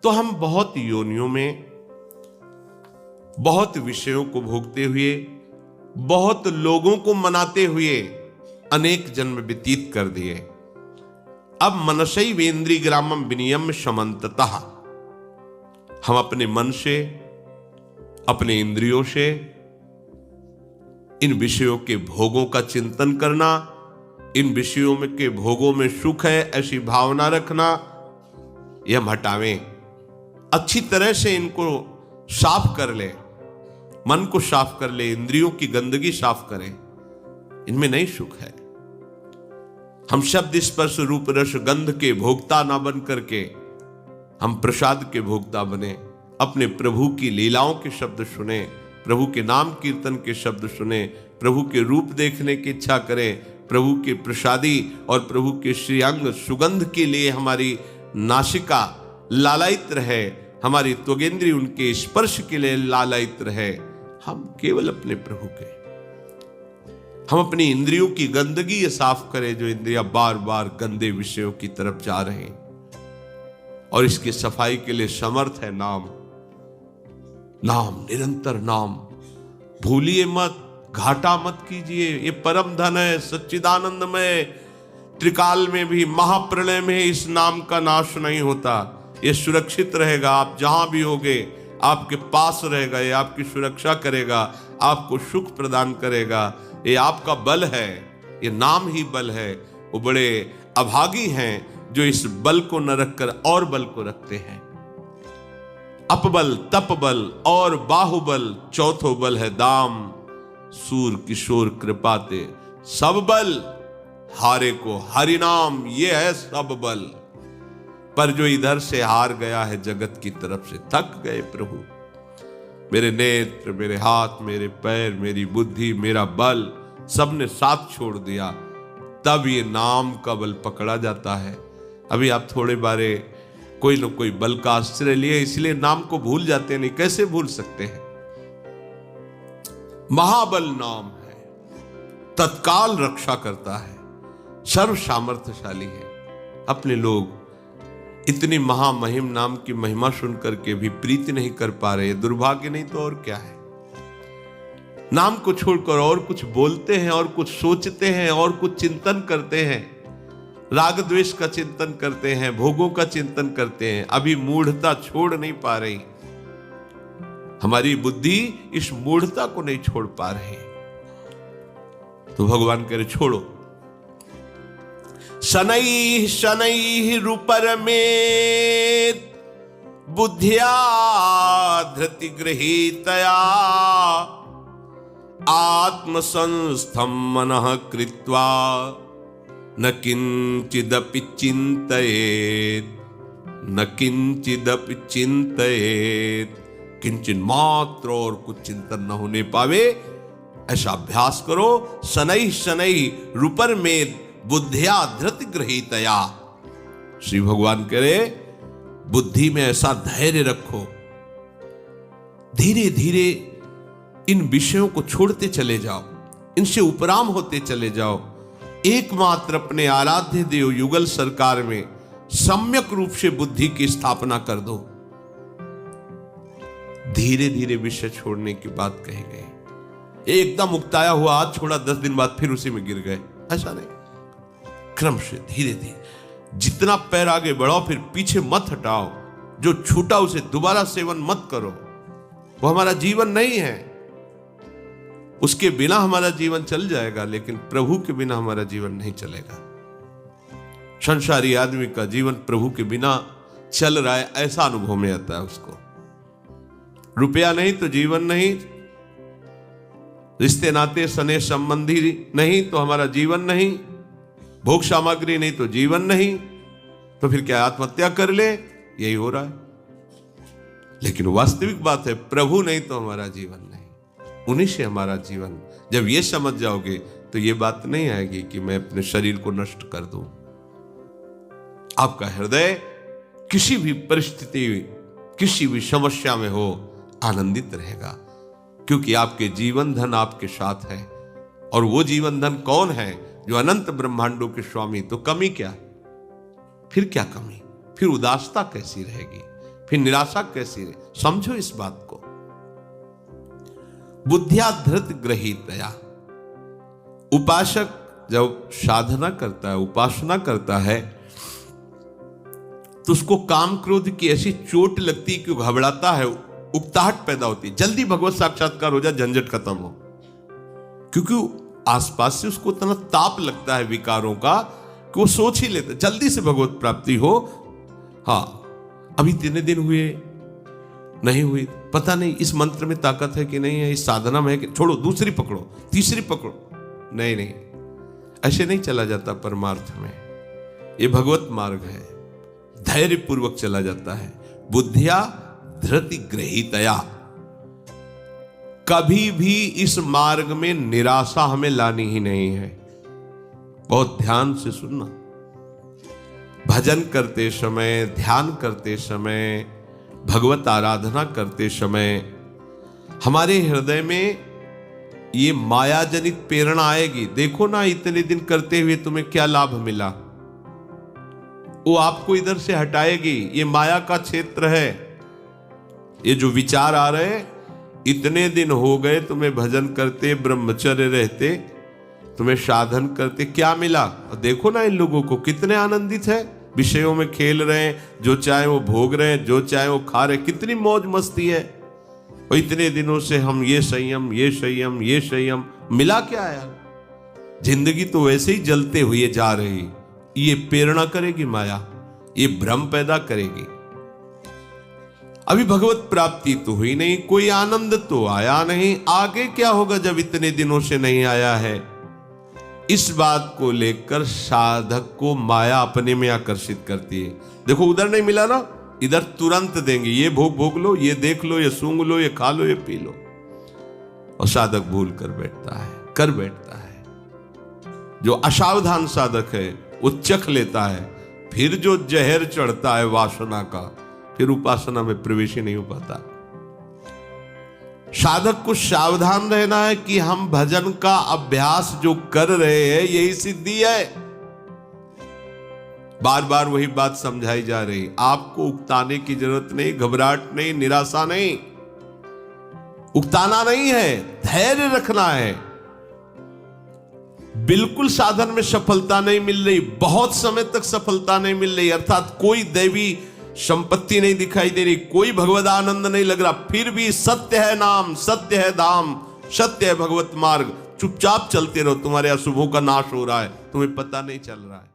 तो हम बहुत योनियों में बहुत विषयों को भोगते हुए, बहुत लोगों को मनाते हुए अनेक जन्म व्यतीत कर दिए। अब मनसैवेन्द्रिय ग्रामम विनियम समन्ततः, हम अपने मन से, अपने इंद्रियों से इन विषयों के भोगों का चिंतन करना, इन विषयों में के भोगों में सुख है ऐसी भावना रखना, यह हम हटावें। अच्छी तरह से इनको साफ कर ले, मन को साफ कर ले, इंद्रियों की गंदगी साफ करें। इनमें नहीं सुख है। हम शब्द स्पर्श रूप रस गंध के भोक्ता ना बन करके हम प्रसाद के भोक्ता बने। अपने प्रभु की लीलाओं के शब्द सुने, प्रभु के नाम कीर्तन के शब्द सुने, प्रभु के रूप देखने की इच्छा करें, प्रभु के प्रसादी और प्रभु के श्रीअंग सुगंध के लिए हमारी नासिका लालायित रहे, हमारी त्वगेंद्री उनके स्पर्श के लिए लालायित रहे। हम केवल अपने प्रभु के, हम अपनी इंद्रियों की गंदगी ये साफ करें जो इंद्रियां बार बार गंदे विषयों की तरफ जा रहे हैं। और इसकी सफाई के लिए समर्थ है नाम। नाम, निरंतर नाम, भूलिए मत, घाटा मत कीजिए। ये परम धन है, सच्चिदानंदमय। त्रिकाल में भी, महाप्रलय में इस नाम का नाश नहीं होता। ये सुरक्षित रहेगा, आप जहां भी होगे आपके पास रहेगा, ये आपकी सुरक्षा करेगा, आपको सुख प्रदान करेगा। ये आपका बल है, ये नाम ही बल है। वो बड़े अभागी हैं जो इस बल को न रखकर और बल को रखते हैं। अपबल, तपबल और बाहुबल, चौथो बल है दाम। सूर किशोर कृपाते सब बल, हारे को हरि नाम, ये है सब बल। पर जो इधर से हार गया है जगत की तरफ से, थक गए प्रभु, मेरे नेत्र, मेरे हाथ, मेरे पैर, मेरी बुद्धि, मेरा बल सबने साथ छोड़ दिया, तब ये नाम का बल पकड़ा जाता है। अभी आप थोड़े बारे कोई न कोई बल का आश्रय लिए, इसलिए नाम को भूल जाते नहीं। कैसे भूल सकते हैं? महाबल नाम है, तत्काल रक्षा करता है, सर्व सामर्थ्यशाली है। अपने लोग इतनी महामहिम नाम की महिमा सुनकर के भी प्रीति नहीं कर पा रहे। दुर्भाग्य नहीं तो और क्या है। नाम को छोड़कर और कुछ बोलते हैं, और कुछ सोचते हैं, और कुछ चिंतन करते हैं, राग द्वेष का चिंतन करते हैं, भोगों का चिंतन करते हैं। अभी मूढ़ता छोड़ नहीं पा रही। हमारी बुद्धि इस मूढ़ता को नहीं छोड़ पा रही। तो भगवान कह रहे छोड़ो। शनैः शनैः रूपर में बुद्धिया धृति गृहीतया आत्मसंस्थं मनः कृत्वा न किंचिदपि चिंतयेत्, न किंचिदपि चिंतयेत्। किंचित मात्र और कुछ चिंतन न होने पावे, ऐसा अभ्यास करो। शनैः शनैः रूपर में बुद्धिया धृति गृहीतया। श्री भगवान कह रहे बुद्धि में ऐसा धैर्य रखो, धीरे धीरे इन विषयों को छोड़ते चले जाओ, इनसे उपराम होते चले जाओ। एकमात्र अपने आराध्य देव युगल सरकार में सम्यक रूप से बुद्धि की स्थापना कर दो। धीरे धीरे विषय छोड़ने की बात कही गई। एकदम उकताया हुआ हाथ छोड़ा, 10 दिन बाद फिर उसी में गिर गए, ऐसा नहीं। क्रम से धीरे धीरे जितना पैर आगे बढ़ाओ, फिर पीछे मत हटाओ। जो छूटा उसे दोबारा सेवन मत करो। वो हमारा जीवन नहीं है। उसके बिना हमारा जीवन चल जाएगा, लेकिन प्रभु के बिना हमारा जीवन नहीं चलेगा। संसारी आदमी का जीवन प्रभु के बिना चल रहा है, ऐसा अनुभव में आता है उसको। रुपया नहीं तो जीवन नहीं, रिश्ते नाते सने संबंधी नहीं तो हमारा जीवन नहीं, भोग सामग्री नहीं तो जीवन नहीं। तो फिर क्या आत्महत्या कर ले? यही हो रहा है। लेकिन वास्तविक बात है, प्रभु नहीं तो हमारा जीवन नहीं, उन्हीं से हमारा जीवन। जब ये समझ जाओगे तो ये बात नहीं आएगी कि मैं अपने शरीर को नष्ट कर दूं। आपका हृदय किसी भी परिस्थिति, किसी भी समस्या में हो, आनंदित रहेगा, क्योंकि आपके जीवन धन आपके साथ है। और वो जीवन धन कौन है? जो अनंत ब्रह्मांडों के स्वामी। तो कमी क्या? फिर क्या कमी? फिर उदासता कैसी रहेगी? फिर निराशा कैसी रहे? समझो इस बात को। बुद्धिया धृत ग्रहीतया, उपासक जब साधना करता है, उपासना करता है, तो उसको काम क्रोध की ऐसी चोट लगती कि घबराता है, उकताहट पैदा होती है, जल्दी भगवत साक्षात्कार हो जाए, झंझट खत्म हो। क्योंकि आसपास से उसको इतना ताप लगता है विकारों का कि वो सोच ही लेता जल्दी से भगवत प्राप्ति हो। हाँ, अभी 3 दिन हुए, नहीं हुई, पता नहीं इस मंत्र में ताकत है कि नहीं है, इस साधना में है कि, छोड़ो, दूसरी पकड़ो, तीसरी पकड़ो। नहीं नहीं, ऐसे नहीं चला जाता परमार्थ में। ये भगवत मार्ग है, धैर्य पूर्वक चला जाता है। बुद्धिया धृति ग्रहीतया, कभी भी इस मार्ग में निराशा हमें लानी ही नहीं है। बहुत ध्यान से सुनना। भजन करते समय, ध्यान करते समय, भगवत आराधना करते समय हमारे हृदय में ये माया जनित प्रेरणा आएगी। देखो ना, इतने दिन करते हुए तुम्हें क्या लाभ मिला, वो आपको इधर से हटाएगी। ये माया का क्षेत्र है। ये जो विचार आ रहे हैं, इतने दिन हो गए तुम्हें भजन करते, ब्रह्मचर्य रहते, तुम्हें साधन करते, क्या मिला? और देखो ना इन लोगों को, कितने आनंदित है, विषयों में खेल रहे हैं, जो चाहे वो भोग रहे हैं, जो चाहे वो खा रहे हैं, कितनी मौज मस्ती है। और इतने दिनों से हम ये संयम, ये संयम, ये संयम, मिला क्या यार? जिंदगी तो वैसे ही जलते हुए जा रही। ये प्रेरणा करेगी माया, ये भ्रम पैदा करेगी। अभी भगवत प्राप्ति तो हुई नहीं, कोई आनंद तो आया नहीं, आगे क्या होगा जब इतने दिनों से नहीं आया है? इस बात को लेकर साधक को माया अपने में आकर्षित करती है। देखो, उधर नहीं मिला ना, इधर तुरंत देंगे, ये भोग लो, ये देख लो, ये सूंघ लो, ये खा लो, ये पी लो। और साधक भूल कर बैठता है। जो असावधान साधक है वो चख लेता है, फिर जो जहर चढ़ता है वासना का, फिर उपासना में प्रवेश ही नहीं हो पाता। साधक को सावधान रहना है कि हम भजन का अभ्यास जो कर रहे हैं यही सिद्धि है। बार बार वही बात समझाई जा रही। आपको उकताने की जरूरत नहीं, घबराहट नहीं, निराशा नहीं, उकताना नहीं है, धैर्य रखना है। बिल्कुल साधन में सफलता नहीं मिल रही, बहुत समय तक सफलता नहीं मिल रही, अर्थात कोई दैवी संपत्ति नहीं दिखाई दे रही, कोई भगवद आनंद नहीं लग रहा, फिर भी सत्य है नाम, सत्य है धाम, सत्य है भगवत मार्ग, चुपचाप चलते रहो। तुम्हारे अशुभों का नाश हो रहा है, तुम्हें पता नहीं चल रहा है।